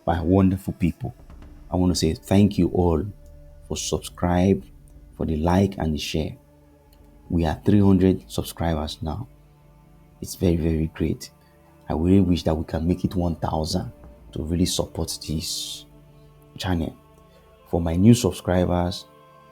my wonderful people. I want to say thank you all for subscribe, for the like and the share. We are 300 subscribers now. It's very, very great. I really wish that we can make it 1,000 to really support this channel. For my new subscribers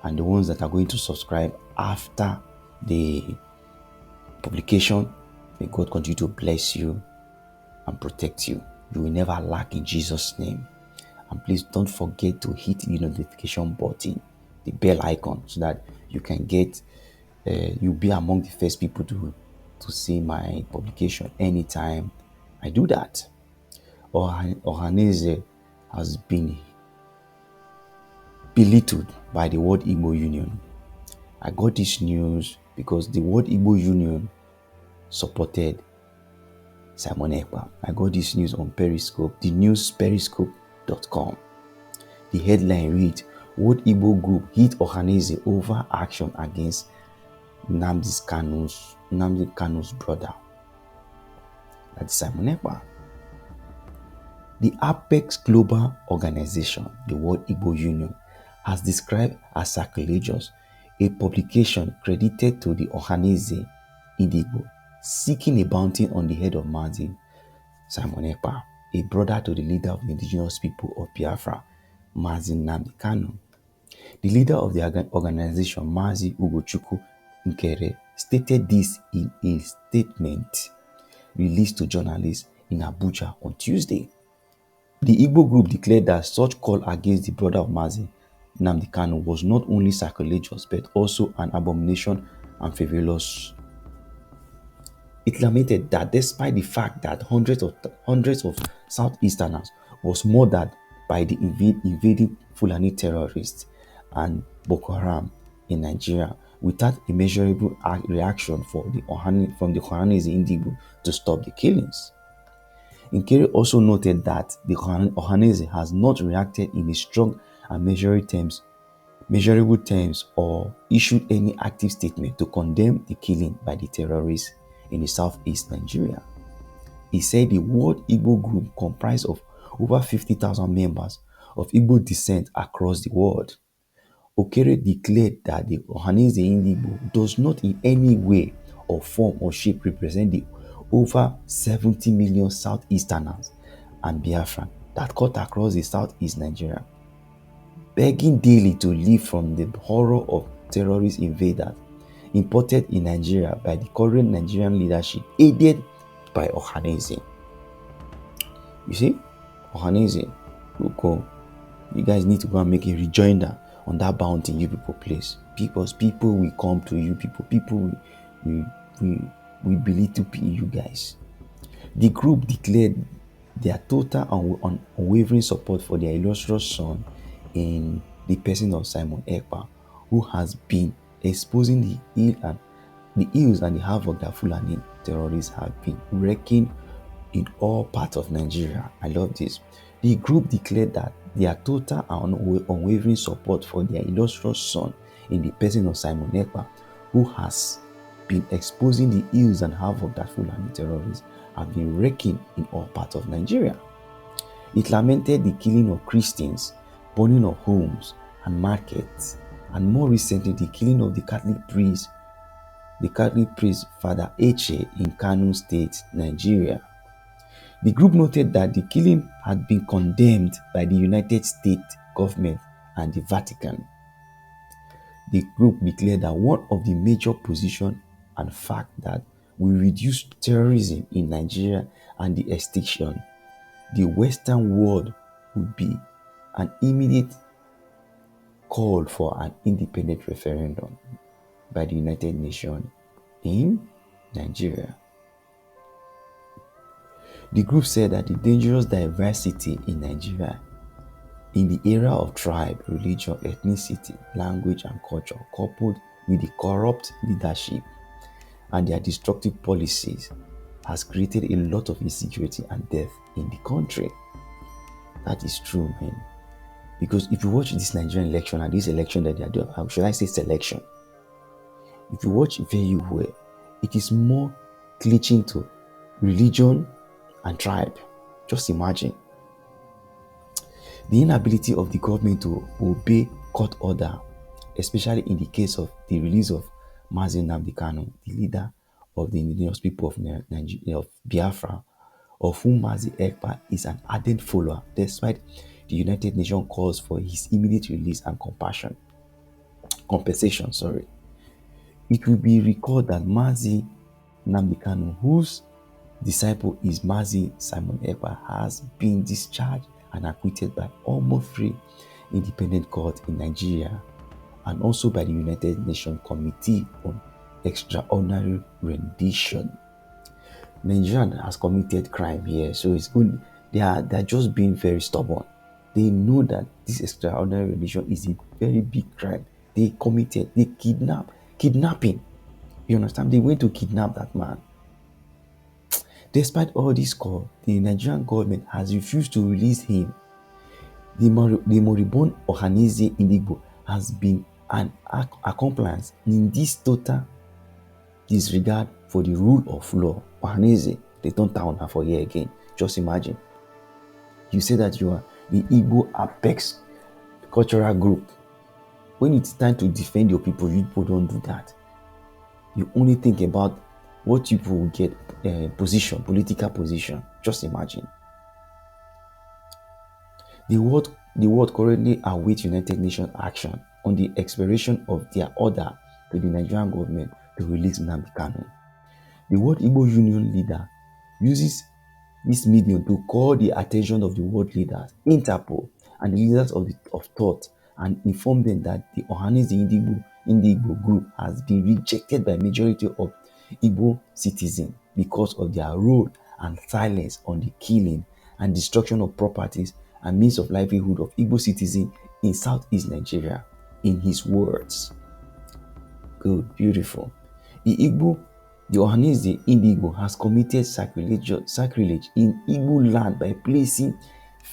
and the ones that are going to subscribe after the publication, may God continue to bless you and protect you. You will never lack in Jesus' name. And please don't forget to hit the notification button, the bell icon, so that you can get, you'll be among the first people to see my publication anytime I do that. Ohanaeze has been belittled by the World Igbo Union. I got this news because the World Igbo Union supported Simon Ekpa. I got this news on Periscope, the news periscope.com. The headline reads, World Igbo Group hit Ohanaeze over action against Nnamdi Kanu's brother. That's Simon Ekpa. The Apex Global Organization, the World Igbo Union, has described as sacrilegious a publication credited to the Ohanaeze Indigbo seeking a bounty on the head of Mazi Simon Ekpa, a brother to the leader of the indigenous people of Biafra, Mazi Nnamdi Kanu. The leader of the organization, Mazi Ugochukwu Nkere, stated this in a statement released to journalists in Abuja on Tuesday. The Igbo group declared that such call against the brother of Mazi Nnamdi Kanu was not only sacrilegious but also an abomination and frivolous. It lamented that despite the fact that hundreds of Southeasterners was murdered by the invading Fulani terrorists and Boko Haram in Nigeria without a measurable reaction from the Ohanaeze Indigbo to stop the killings. Nkere also noted that the Ohanaeze has not reacted in a strong and measurable terms or issued any active statement to condemn the killing by the terrorists in the southeast Nigeria. He said the World Igbo Group comprised of over 50,000 members of Igbo descent across the world. Okere declared that the Ohanaeze Indigbo does not in any way or form or shape represent the over 70 million Southeasterners and Biafra that cut across the southeast Nigeria, begging daily to live from the horror of terrorist invaders imported in Nigeria by the current Nigerian leadership, aided by Ohanaeze. You see, Ohanaeze will go. You guys need to go and make a rejoinder on that bounty you people place. Because people will come to you, people will belittle you guys. The group declared their total and unwavering support for their illustrious son in the person of Simon Ekpa, who has been exposing the ills and the havoc that Fulani terrorists have been wreaking in all parts of Nigeria. I love this. The group declared that their total and unwavering support for their illustrious son in the person of Simon Ekpa, who has been exposing the ills and havoc that Fulani terrorists have been wreaking in all parts of Nigeria. It lamented the killing of Christians, burning of homes and markets, and more recently the killing of the Catholic priest Father Eche in Kano State, Nigeria. The group noted that the killing had been condemned by the United States government and the Vatican. The group declared that one of the major positions and fact that will reduce terrorism in Nigeria and the extinction, the Western world would be an immediate call for an independent referendum by the United Nations in Nigeria. The group said that the dangerous diversity in Nigeria in the era of tribe, religion, ethnicity, language, and culture, coupled with the corrupt leadership and their destructive policies, has created a lot of insecurity and death in the country. That is true, man. Because if you watch this Nigerian election and this election that they are doing, how should I say selection? If you watch very well, it is more glitching to religion and tribe. Just imagine. The inability of the government to obey court order, especially in the case of the release of Mazi Nnamdi Kanu, the leader of the indigenous people of Nigeria, of Biafra, of whom Mazi Ekpa is an ardent follower, despite the United Nations calls for his immediate release and compensation. It will be recalled that Mazi Nnamdi Kanu, whose disciple is Mazi Simon Ekpa, has been discharged and acquitted by almost three independent courts in Nigeria and also by the United Nations Committee on Extraordinary Rendition. Nigeria has committed crime here, so it's good. They're just being very stubborn. They know that this extraordinary rendition is a very big crime. They kidnapping. You understand? They went to kidnap that man. Despite all this call, the Nigerian government has refused to release him. The moribund Ohanaeze Indigbo has been an accomplice in this total disregard for the rule of law. Ohanaeze, they don't town her for here again. Just imagine. You say that you are the Igbo apex cultural group. When it's time to defend your people, you people don't do that. You only think about what people will get political position. Just imagine. The world currently awaits United Nations action on the expiration of their order to the Nigerian government to release Nnamdi Kanu. The World Igbo Union leader uses this medium to call the attention of the world leaders, Interpol, and the leaders of thought, and inform them that the Ohanaeze Indigbo group has been rejected by majority of Igbo citizens because of their role and silence on the killing and destruction of properties and means of livelihood of Igbo citizens in southeast Nigeria. In his words, good, beautiful. The Ohanaeze Indigbo has committed sacrilege in Igbo land by placing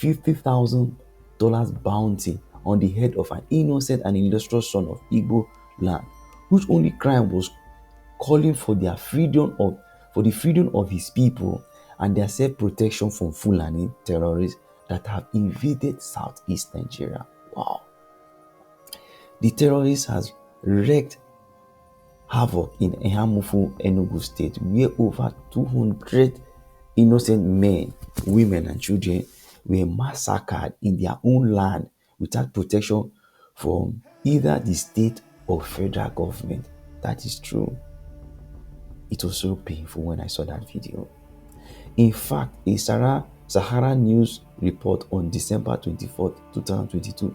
$50,000 bounty on the head of an innocent and illustrious son of Igbo land, whose only crime was calling for the freedom of his people and their self-protection from Fulani terrorists that have invaded southeast Nigeria. Wow. The terrorists has wreaked havoc in Ehamufu, Enugu State, where over 200 innocent men, women, and children were massacred in their own land without protection from either the state or federal government. That is true. It was so painful when I saw that video. In fact, a Sahara News report on December 24, 2022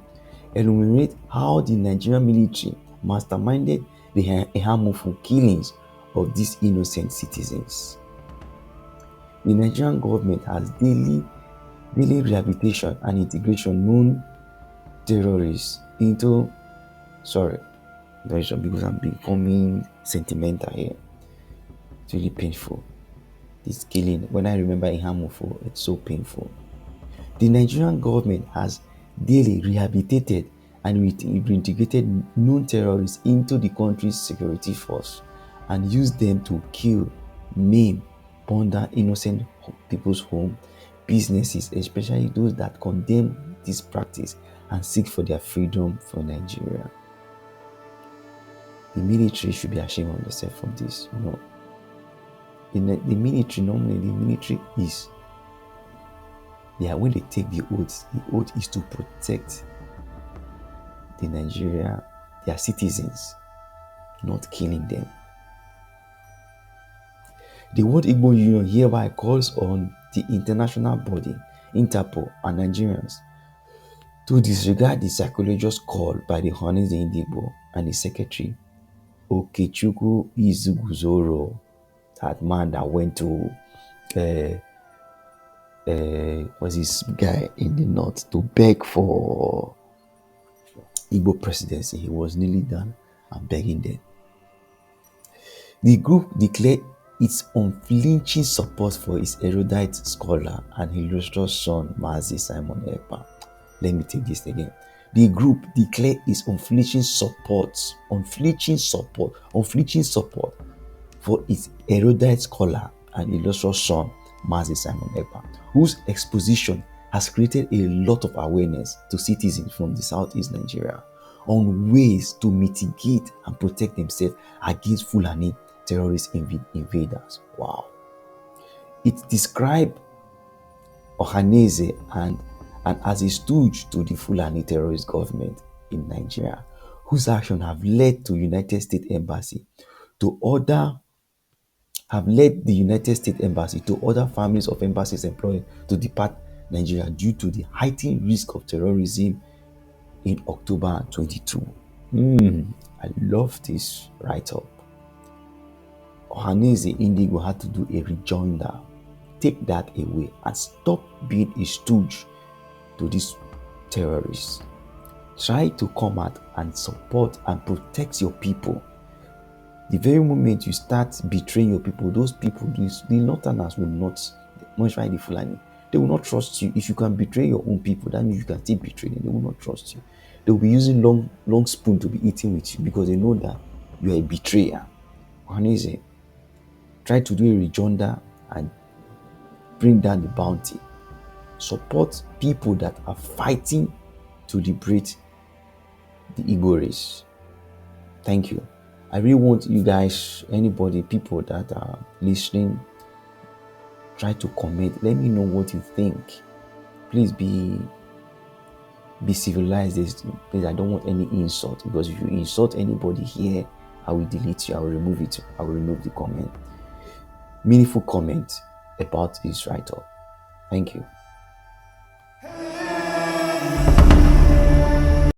illuminates how the Nigerian military masterminded the Ehamufu killings of these innocent citizens. The Nigerian government has daily rehabilitation and integration known terrorists into because I'm becoming sentimental here. It's really painful. This killing, when I remember Ehamufu, it's so painful. The Nigerian government has daily rehabilitated and reintegrated known terrorists into the country's security force and used them to kill, maim, plunder innocent people's homes, businesses, especially those that condemn this practice and seek for their freedom from Nigeria. The military should be ashamed of themselves from this. The military is, when they take the oath is to protect their citizens, not killing them. The World Igbo Union hereby calls on the international body, Interpol, and Nigerians to disregard the sacrilegious call by the Ohanaeze Indigbo and his secretary, Okechukwu Izuguzoro, that man that went to was this guy in the north to beg for Igbo presidency. He was nearly done and begging them. The group declared its unflinching support for its erudite scholar and illustrious son Mazi Simon Ekpa. Let me take this again. The group declared its unflinching support for its erudite scholar and illustrious son Mazi Simon Ekpa, whose exposition has created a lot of awareness to citizens from the southeast Nigeria on ways to mitigate and protect themselves against Fulani terrorist invaders. Wow. It described Ohanaeze and as a stooge to the Fulani terrorist government in Nigeria, whose action have led the United States Embassy to order families of embassies employees to depart Nigeria due to the heightened risk of terrorism in October 22. I love this write-up. Ohanaeze Indigo had to do a rejoinder. Take that away and stop being a stooge to these terrorists. Try to come out and support and protect your people. The very moment you start betraying your people, those people, the Northerners will not, most likely the Fulani, they will not trust you. If you can betray your own people, that means you can still betray them. They will not trust you. They will be using long spoon to be eating with you because they know that you are a betrayer. Ohanaeze, try to do a rejoinder and bring down the bounty. Support people that are fighting to liberate the Igbo race. Thank you. I really want you guys, anybody, people that are listening, try to comment. Let me know what you think. Please be civilized. Please, I don't want any insult, because if you insult anybody here, I will delete you. I will remove it. I will remove the comment. Meaningful comment about this write-up. Thank you.